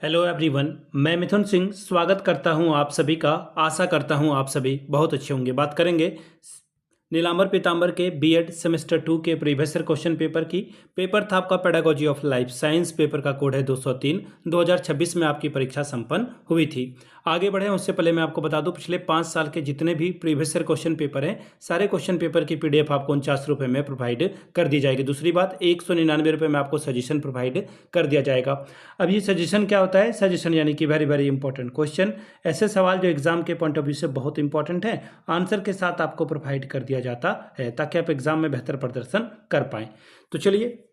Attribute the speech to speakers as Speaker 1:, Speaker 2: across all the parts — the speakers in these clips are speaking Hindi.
Speaker 1: हेलो एवरीवन, मैं मिथुन सिंह स्वागत करता हूं आप सभी का। आशा करता हूं आप सभी बहुत अच्छे होंगे। बात करेंगे नीलांबर पीतांबर के बीएड सेमेस्टर 2 के प्रीवियस ईयर क्वेश्चन पेपर की। पेपर था आपका pedagogy of life science. Paper का कोड है 203। 2026 में आपकी परीक्षा संपन्न हुई थी। आगे बढ़े उससे पहले मैं आपको बता दूं, पिछले 5 साल के जितने भी प्रीवियस ईयर क्वेश्चन पेपर हैं, सारे क्वेश्चन पेपर की पीडीएफ आपको 49 रुपये में प्रोवाइड कर दी जाएगी। दूसरी बात, 199 रुपये में आपको सजेशन प्रोवाइड कर दिया जाएगा। अब ये सजेशन क्या होता है? सजेशन यानी कि वेरी वेरी इंपॉर्टेंट क्वेश्चन, ऐसे सवाल जो एग्जाम के पॉइंट ऑफ व्यू से बहुत इंपॉर्टेंट है, आंसर के साथ आपको प्रोवाइड कर दिया जाता है ताकि आप एग्जाम में बेहतर प्रदर्शन कर पाएं। तो चलिए,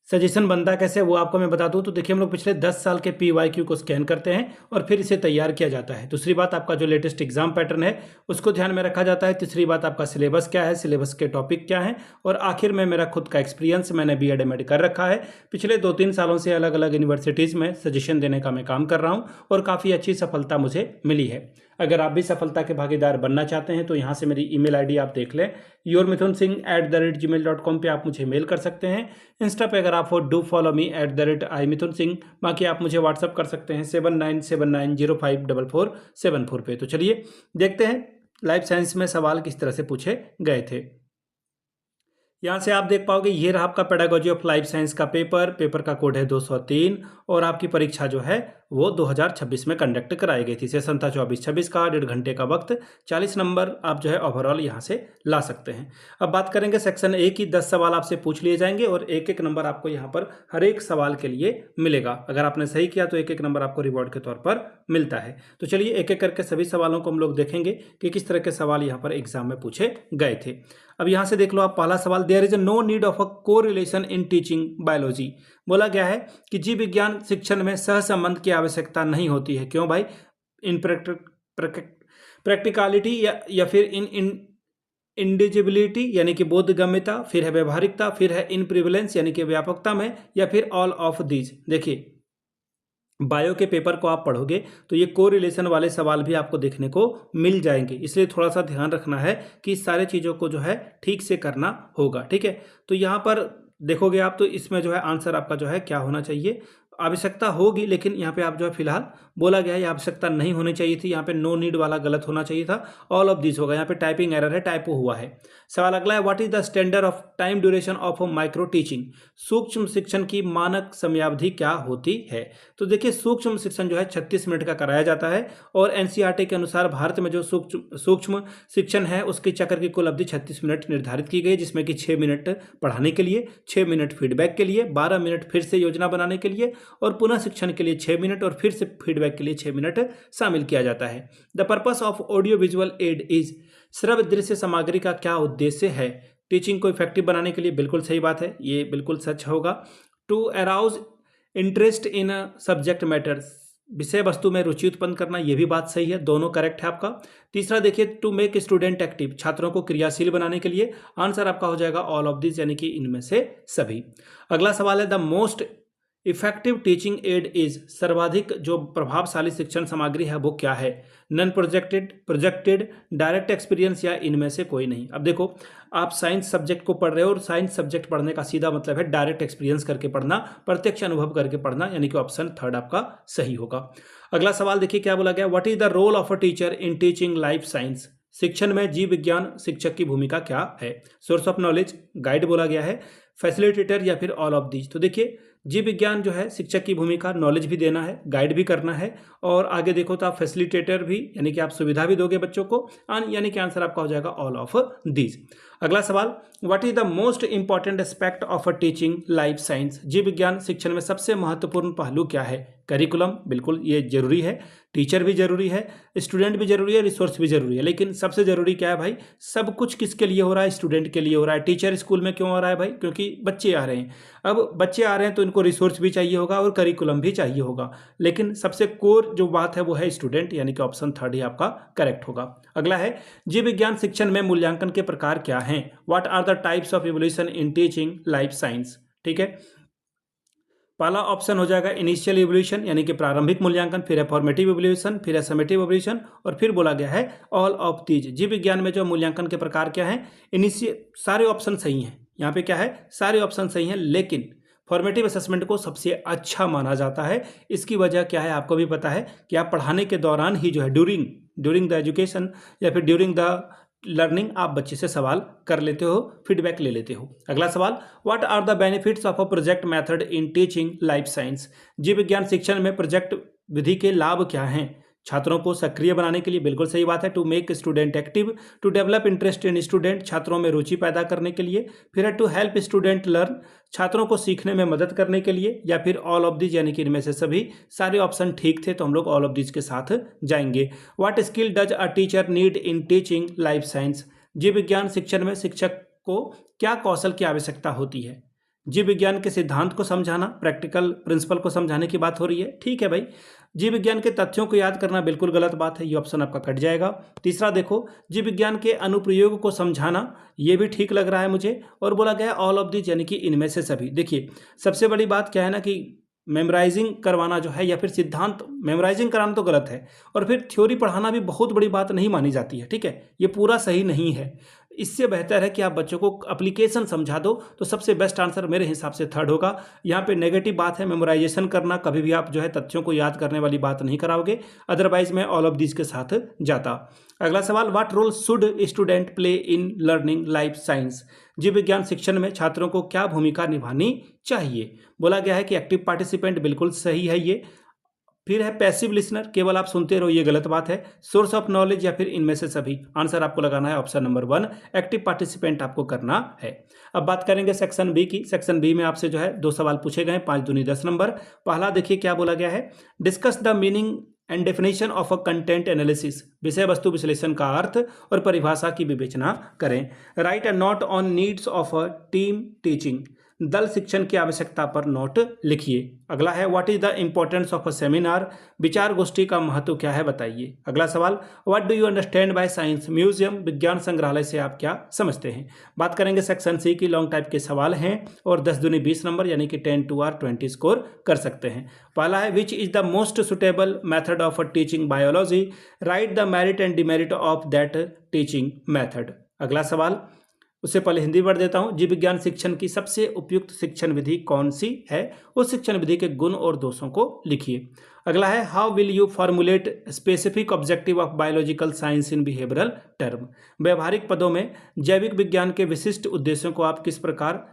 Speaker 1: सजेशन बनता कैसे वो आपको मैं बता दूं। तो देखिए, हम लोग पिछले 10 साल के PYQ को स्कैन करते हैं और फिर इसे तैयार किया जाता है। दूसरी बात, आपका जो लेटेस्ट एग्जाम पैटर्न है उसको ध्यान में रखा जाता है। तीसरी बात, आपका सिलेबस क्या है, सिलेबस के टॉपिक क्या है, और आखिर में मेरा खुद का एक्सपीरियंस, मैंने BEd MAd कर रखा है। पिछले 2-3 सालों से अलग अलग यूनिवर्सिटीज़ में सजेशन देने का मैं काम कर रहा हूँ और काफ़ी अच्छी सफलता मुझे मिली है। अगर आप भी सफलता के भागीदार बनना चाहते हैं तो यहाँ से मेरी ईमेल आईडी आप देख लें, yourmithunsingh@gmail.com पे आप मुझे मेल कर सकते हैं। इंस्टा पे अगर आप हो, डू फॉलो मी @imithunsingh। बाकी आप मुझे व्हाट्सअप कर सकते हैं 7979054474 पे। तो चलिए देखते हैं लाइफ साइंस में सवाल किस तरह से पूछे गए थे। यहाँ से आप देख पाओगे, ये रहा आपका पेडागोजी ऑफ लाइफ साइंस का पेपर का कोड है 203 और आपकी परीक्षा जो है वो 2026 में कंडक्ट कराई गई थी। सेशन था 24-26 का, 1.5 घंटे का वक्त, 40 नंबर आप जो है ओवरऑल यहाँ से ला सकते हैं। अब बात करेंगे सेक्शन ए की। 10 सवाल आपसे पूछ लिए जाएंगे और एक एक नंबर आपको यहाँ पर हर एक सवाल के लिए मिलेगा। अगर आपने सही किया तो एक एक नंबर आपको रिवॉर्ड के तौर पर मिलता है। तो चलिए एक एक करके सभी सवालों को हम लोग देखेंगे कि किस तरह के सवाल यहाँ पर एग्जाम में पूछे गए थे। अब यहाँ से देख लो आप, पहला सवाल, there is no need of a correlation in teaching biology. बोला गया है कि जीव विज्ञान शिक्षण में सहसंबंध की आवश्यकता नहीं होती है। क्यों भाई? इन प्रैक्टिकलिटी या फिर इन इंडिजिबिलिटी यानी कि बोधगम्यता, फिर है व्यवहारिकता, फिर है इन प्रिविलेंस यानी कि व्यापकता में, या फिर ऑल ऑफ दीज। देखिए, बायो के पेपर को आप पढ़ोगे तो ये कोरिलेशन वाले सवाल भी आपको देखने को मिल जाएंगे, इसलिए थोड़ा सा ध्यान रखना है कि इस सारे चीज़ों को जो है ठीक से करना होगा। ठीक है, तो यहाँ पर देखोगे आप तो इसमें जो है आंसर आपका जो है क्या होना चाहिए, आवश्यकता होगी, लेकिन यहाँ पे आप जो है फिलहाल बोला गया है ये आवश्यकता नहीं होनी चाहिए थी। यहाँ पे नो नीड वाला गलत होना चाहिए था, ऑल ऑफ दिस होगा। यहाँ पे टाइपिंग एरर है, टाइपो हुआ है। सवाल अगला है, what is the standard of time duration of micro teaching. सूक्ष्म शिक्षण की मानक समयावधि क्या होती है? तो देखिए, सूक्ष्म शिक्षण जो है 36 मिनट का कराया जाता है और NCERT के अनुसार भारत में जो सूक्ष्म शिक्षण है उसके चक्र की कुल अवधि 36 मिनट निर्धारित की गई, जिसमें कि 6 मिनट पढ़ाने के लिए, 6 मिनट फीडबैक के लिए, 12 मिनट फिर से योजना बनाने के लिए और पुनः शिक्षण के लिए 6 मिनट और फिर से फीडबैक के लिए 6 मिनट शामिल किया जाता है। The purpose of audio visual add is, श्रव्य दृश्य सामग्री का क्या उद्देश्य है? टीचिंग को इफेक्टिव बनाने के लिए। बिल्कुल सही बात है, ये बिल्कुल सच होगा। To arouse interest in subject matters, विषय वस्तु में रुचि उत्पन्न करना, यह भी बात सही है, दोनों करेक्ट है आपका। तीसरा देखिए, टू मेक स्टूडेंट एक्टिव, छात्रों को क्रियाशील बनाने के लिए। आंसर आपका हो जाएगा ऑल ऑफ दिस यानी कि इनमें से सभी। अगला सवाल है, the most effective teaching add is, सर्वाधिक जो प्रभावशाली शिक्षण सामग्री है वो क्या है? Non projected, projected, direct experience या इनमें से कोई नहीं। अब देखो, आप साइंस सब्जेक्ट को पढ़ रहे हो और साइंस सब्जेक्ट पढ़ने का सीधा मतलब है डायरेक्ट एक्सपीरियंस करके पढ़ना, प्रत्यक्ष अनुभव करके पढ़ना, यानी कि ऑप्शन थर्ड आपका सही होगा। अगला सवाल देखिए क्या बोला गया, what is the role of a teacher in teaching life science. शिक्षण में जीव विज्ञान शिक्षक की भूमिका क्या है? सोर्स ऑफ नॉलेज, गाइड बोला गया है, फैसिलिटेटर या फिर ऑल ऑफ दीज। तो देखिए, जीव विज्ञान जो है शिक्षक की भूमिका, नॉलेज भी देना है, गाइड भी करना है, और आगे देखो तो आप फैसिलिटेटर भी, यानी कि आप सुविधा भी दोगे बच्चों को, यानी कि आंसर आपका हो जाएगा ऑल ऑफ दीज। अगला सवाल, what is the most important aspect of a teaching life science. जीव विज्ञान शिक्षण में सबसे महत्वपूर्ण पहलू क्या है? करिकुलम, बिल्कुल ये जरूरी है, टीचर भी जरूरी है, स्टूडेंट भी जरूरी है, रिसोर्स भी जरूरी है, लेकिन सबसे जरूरी क्या है भाई? सब कुछ किसके लिए हो रहा है? स्टूडेंट के लिए हो रहा है। टीचर स्कूल में क्यों आ रहा है भाई? क्योंकि बच्चे आ रहे हैं। अब बच्चे आ रहे हैं तो इनको रिसोर्स भी चाहिए होगा और करिकुलम भी चाहिए होगा, लेकिन सबसे कोर जो बात है वो है स्टूडेंट, यानी कि ऑप्शन थर्ड ही आपका करेक्ट होगा। अगला है, जीव विज्ञान शिक्षण में मूल्यांकन के प्रकार क्या हैं? What are the types of evolution in teaching life science. ठीक है, पहला ऑप्शन हो जाएगा इनिशियल इवोल्यूशन यानी कि प्रारंभिक मूल्यांकन, फिर है फॉर्मेटिव इवोल्यूशन, फिर है समेटिव इवोल्यूशन, और फिर बोला गया है ऑल ऑफ दीज। जीव विज्ञान में जो मूल्यांकन के प्रकार क्या है? इनिशियल, सारे ऑप्शन सही हैं, यहाँ पे क्या है, सारे ऑप्शन सही हैं, लेकिन फॉर्मेटिव असेसमेंट को सबसे अच्छा माना जाता है। इसकी वजह क्या है आपको भी पता है कि आप पढ़ाने के दौरान ही जो है ड्यूरिंग द एजुकेशन या फिर ड्यूरिंग द लर्निंग आप बच्चे से सवाल कर लेते हो, फीडबैक ले लेते हो। अगला सवाल, what are the benefits of a project method in teaching life science? जीव विज्ञान शिक्षण में प्रोजेक्ट विधि के लाभ क्या हैं? छात्रों को सक्रिय बनाने के लिए, बिल्कुल सही बात है, to make student active, to develop interest in student, छात्रों में रुचि पैदा करने के लिए, फिर है टू हेल्प स्टूडेंट लर्न, छात्रों को सीखने में मदद करने के लिए, या फिर ऑल ऑफ दिस, यानी कि इनमें से सभी सारे ऑप्शन ठीक थे तो हम लोग ऑल ऑफ दिस के साथ जाएंगे। What skill does a teacher need in teaching life science? जीव विज्ञान शिक्षण में शिक्षक को क्या कौशल की आवश्यकता होती है? जीव विज्ञान के सिद्धांत को समझाना, प्रैक्टिकल प्रिंसिपल को समझाने की बात हो रही है, ठीक है भाई। जीव विज्ञान के तथ्यों को याद करना बिल्कुल गलत बात है, ये ऑप्शन आपका कट जाएगा। तीसरा देखो, जीव विज्ञान के अनुप्रयोग को समझाना, ये भी ठीक लग रहा है मुझे। और बोला गया ऑल ऑफ दिस, यानी कि इनमें से सभी। देखिए सबसे बड़ी बात क्या है ना कि मेमोराइजिंग करवाना जो है, या फिर सिद्धांत मेमोराइजिंग कराना तो गलत है, और फिर थ्योरी पढ़ाना भी बहुत बड़ी बात नहीं मानी जाती है, ठीक है, ये पूरा सही नहीं है। इससे बेहतर है कि आप बच्चों को एप्लीकेशन समझा दो, तो सबसे बेस्ट आंसर मेरे हिसाब से थर्ड होगा। यहाँ पे नेगेटिव बात है मेमोराइजेशन करना, कभी भी आप जो है तथ्यों को याद करने वाली बात नहीं कराओगे, अदरवाइज मैं ऑल ऑफ दिस के साथ जाता। अगला सवाल, what role should student play in learning life science? जीव विज्ञान शिक्षण में छात्रों को क्या भूमिका निभानी चाहिए? बोला गया है कि एक्टिव पार्टिसिपेंट, बिल्कुल सही है ये। फिर है पैसिव लिसनर, केवल आप सुनते रहो, ये गलत बात है। सोर्स ऑफ नॉलेज, या फिर इनमें से सभी। आंसर आपको लगाना है ऑप्शन नंबर 1, एक्टिव पार्टिसिपेंट आपको करना है। अब बात करेंगे सेक्शन बी की। सेक्शन बी में आपसे जो है 2 सवाल पूछे गए, 5 दूनी 10 नंबर। पहला देखिए क्या बोला गया है, discuss the meaning and definition of a content analysis, विषय वस्तु विश्लेषण का अर्थ और परिभाषा की विवेचना करें। Right a note on needs of a team teaching, दल शिक्षण की आवश्यकता पर नोट लिखिए। अगला है, what is the importance of a seminar, विचार गोष्ठी का महत्व क्या है बताइए। अगला सवाल, what do you understand by science museum, विज्ञान संग्रहालय से आप क्या समझते हैं। बात करेंगे सेक्शन सी की, लॉन्ग टाइप के सवाल हैं और 10 दूनी 20 नंबर, यानी कि 10 2 आर 20 स्कोर कर सकते हैं। पहला है, which is the most suitable method of teaching biology, right the merit and demerit of that teaching method. अगला सवाल, उससे पहले हिंदी पढ़ देता हूं, जीव विज्ञान शिक्षण की सबसे उपयुक्त शिक्षण विधि कौन सी है, उस शिक्षण विधि के गुण और दोषों को लिखिए। अगला है, how will you formulate specific objective of biological science in behavioural term, व्यवहारिक पदों में जैविक विज्ञान के विशिष्ट उद्देश्यों को आप किस प्रकार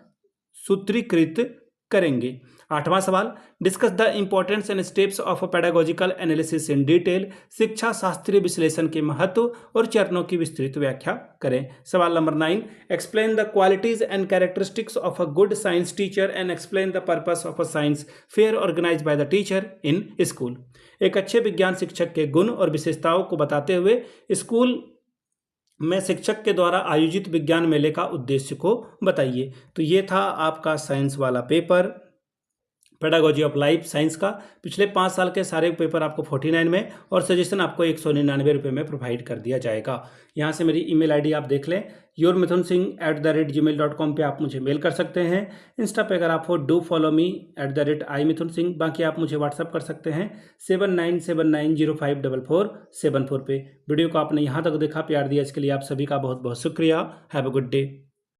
Speaker 1: सूत्रीकृत करेंगे। 8वां सवाल, discuss the importance and steps of pedagogical analysis in detail, शिक्षा शास्त्रीय विश्लेषण के महत्व और चरणों की विस्तृत व्याख्या करें। सवाल number 9, explain the qualities and characteristics of a good science teacher and explain the purpose of a science fair organized by the teacher in school. एक अच्छे विज्ञान शिक्षक के गुण और विशेषताओं को बताते हुए स्कूल में शिक्षक के द्वारा आयोजित विज्ञान मेले का उद्देश्य को बताइए। तो ये था आपका साइंस वाला paper, pedagogy of life science का। पिछले 5 साल के सारे पेपर आपको 49 में और सजेशन आपको 199 रुपये में प्रोवाइड कर दिया जाएगा। यहाँ से मेरी ईमेल आईडी आप देख लें, yourmithunsingh@gmail.com पे आप मुझे मेल कर सकते हैं। इंस्टा पे अगर आप हो, डू फॉलो मी @imithunsingh। बाकी आप मुझे व्हाट्सअप कर सकते हैं 7979054474 पे। वीडियो को आपने यहाँ तक देखा, प्यार दिया, इसके लिए आप सभी का बहुत बहुत शुक्रिया। Have a good day.